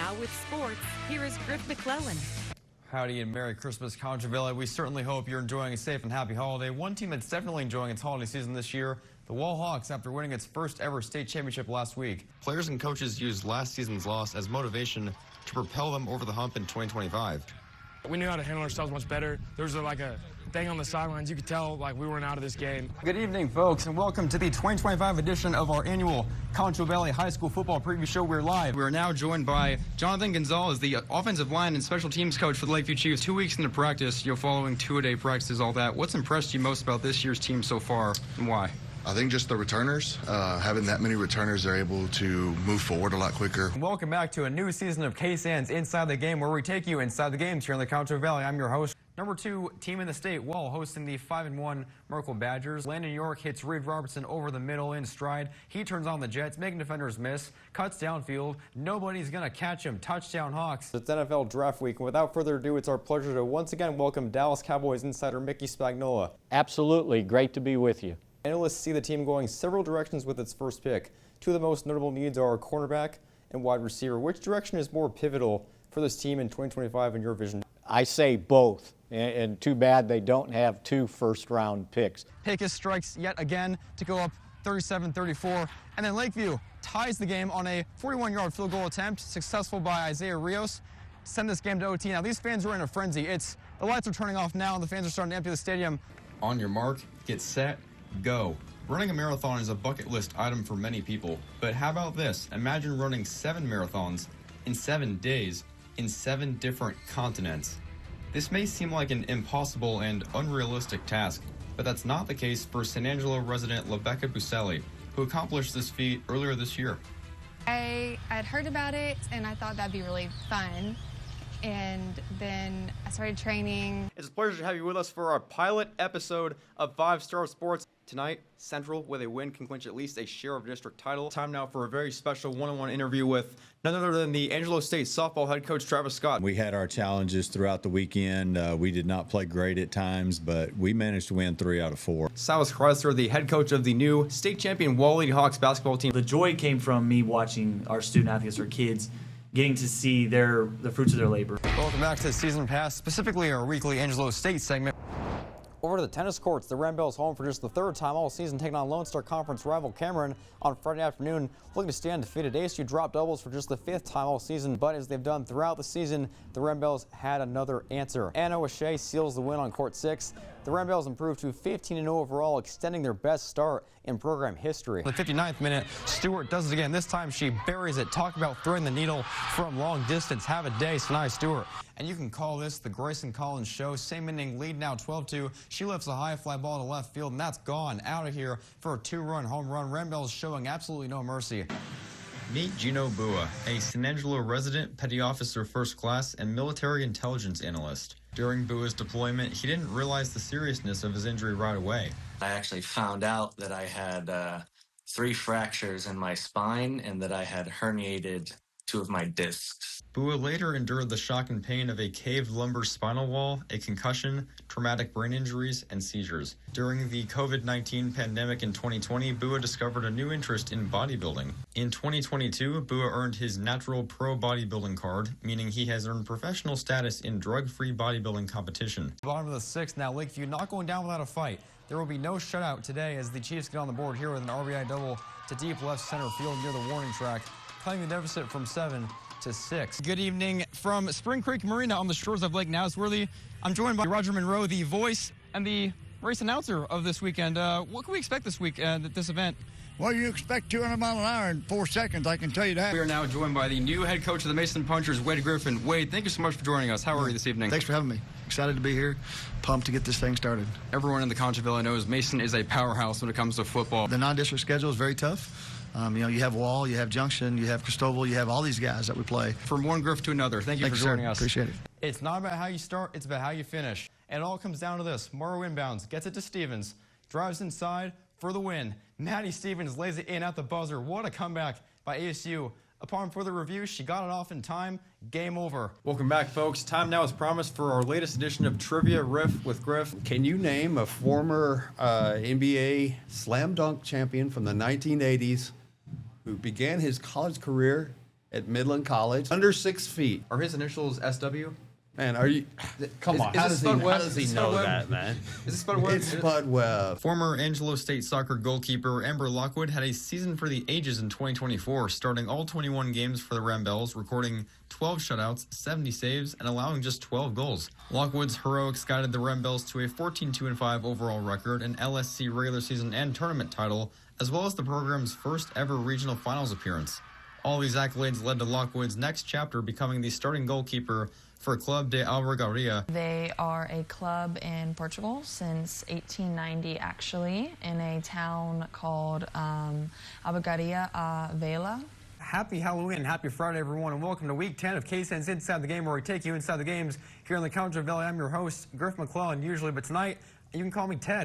Now with sports, here is Griff McClellan. Howdy and Merry Christmas, Contra Valley. We certainly hope you're enjoying a safe and happy holiday. One team that's definitely enjoying its holiday season this year, the Wall Hawks, after winning its first ever state championship last week. Players and coaches used last season's loss as motivation to propel them over the hump in 2025. We knew how to handle ourselves much better. There was like a thing on the sidelines. You could tell like we weren't out of this game. Good evening, folks, and welcome to the 2025 edition of our annual Contra Valley High School football preview show. We're live. We're now joined by Jonathan Gonzalez, the offensive line and special teams coach for the Lakeview Chiefs. 2 weeks into practice, you're following two-a-day practices, all that. What's impressed you most about this year's team so far, and why? I think just the returners. Having that many returners, they're able to move forward a lot quicker. Welcome back to a new season of KSAN's Inside the Game, where we take you inside the games here in the Contra Valley. I'm your host. Number 2 team in the state, Wall, hosting the 5-1 Merkle Badgers. Landon York hits Reed Robertson over the middle in stride. He turns on the Jets, making defenders miss, cuts downfield. Nobody's going to catch him. Touchdown Hawks. It's NFL Draft Week, and without further ado, it's our pleasure to once again welcome Dallas Cowboys insider Mickey Spagnola. Absolutely. Great to be with you. Analysts see the team going several directions with its first pick. Two of the most notable needs are cornerback and wide receiver. Which direction is more pivotal for this team in 2025 in your vision? I say both, and too bad they don't have 2 first-round picks. Pecos strikes yet again to go up 37-34, and then Lakeview ties the game on a 41-yard field goal attempt, successful by Isaiah Rios. Send this game to OT. Now these fans are in a frenzy. The lights are turning off now, and the fans are starting to empty the stadium. On your mark, get set, go. Running a marathon is a bucket list item for many people, but how about this? Imagine running 7 marathons in 7 days in 7 different continents. This may seem like an impossible and unrealistic task, but that's not the case for San Angelo resident Rebecca Buselli, who accomplished this feat earlier this year. I had heard about it and I thought that'd be really fun. And then I started training. It's a pleasure to have you with us for our pilot episode of 5 Star Sports. Tonight, Central, with a win, can clinch at least a share of district title. Time now for a very special one-on-one interview with none other than the Angelo State softball head coach, Travis Scott. We had our challenges throughout the weekend. We did not play great at times, but we managed to win 3 out of 4. Silas Chrysler, the head coach of the new state champion Wall Lady Hawks basketball team. The joy came from me watching our student athletes, our kids, getting to see the fruits of their labor. Welcome back to Season Pass, specifically our weekly Angelo State segment. Over to the tennis courts, the Ramblers home for just the 3rd time all season, taking on Lone Star Conference rival Cameron on Friday afternoon. Looking to stay undefeated. ASU dropped doubles for just the 5th time all season, but as they've done throughout the season, the Ramblers had another answer. Anna O'Shea seals the win on court 6. The Ramblers improved to 15-0 overall, extending their best start in program history. The 59th minute, Stewart does it again. This time she buries it. Talk about throwing the needle from long distance. Have a day, Sanai Stewart. And you can call this the Grayson Collins show. Same inning lead now 12-2. She lifts a high fly ball to left field, and that's gone out of here for a 2-run home run. Ramblers showing absolutely no mercy. Meet Gino Bua, a San Angelo resident, petty officer first class, and military intelligence analyst. During Bua's deployment, he didn't realize the seriousness of his injury right away. I actually found out that I had 3 fractures in my spine and that I had herniated 2 of my discs. Bua later endured the shock and pain of a caved lumbar spinal wall, a concussion, traumatic brain injuries, and seizures. During the COVID-19 pandemic in 2020, Bua discovered a new interest in bodybuilding. In 2022, Bua earned his Natural Pro Bodybuilding card, meaning he has earned professional status in drug-free bodybuilding competition. Bottom of the 6th, now Lakeview not going down without a fight. There will be no shutout today as the Chiefs get on the board here with an RBI double to deep left center field near the warning track, cutting the deficit from 7 to 6. Good evening from Spring Creek Marina on the shores of Lake Nasworthy. I'm joined by Roger Monroe, the voice and the race announcer of this weekend. What can we expect this week at this event? Well, you expect 200 mile an hour in 4 seconds, I can tell you that. We are now joined by the new head coach of the Mason Punchers, Wade Griffin. Wade, thank you so much for joining us. How are you this evening? Thanks for having me. Excited to be here. Pumped to get this thing started. Everyone in the Contra Valley knows Mason is a powerhouse when it comes to football. The non-district schedule is very tough. You have Wall, you have Junction, you have Cristobal, you have all these guys that we play. From one Griff to another, thank you for joining us. Appreciate it. It's not about how you start, it's about how you finish. And it all comes down to this. Morrow inbounds, gets it to Stevens, drives inside for the win. Maddie Stevens lays it in at the buzzer. What a comeback by ASU. Upon further review, she got it off in time. Game over. Welcome back, folks. Time now is promised for our latest edition of Trivia Riff with Griff. Can you name a former NBA slam dunk champion from the 1980s who began his college career at Midland College, under 6 feet. Are his initials SW? Man, are you? Come on, how does he know that, man? Is it Spud Webb? It's Spud Webb. Former Angelo State soccer goalkeeper Amber Lockwood had a season for the ages in 2024, starting all 21 games for the Ramblers, recording 12 shutouts, 70 saves, and allowing just 12 goals. Lockwood's heroics guided the Ramblers to a 14-2-5 overall record, an LSC regular season and tournament title, as well as the program's first ever regional finals appearance. All these accolades led to Lockwood's next chapter, becoming the starting goalkeeper for Club de Albergaria. They are a club in Portugal since 1890, actually, in a town called Albergaria Vela. Happy Halloween and happy Friday, everyone, and welcome to Week 10 of KSAN's Inside the Game, where we take you inside the games here in the Country Valley. I'm your host, Griff McClellan, usually, but tonight you can call me Ted.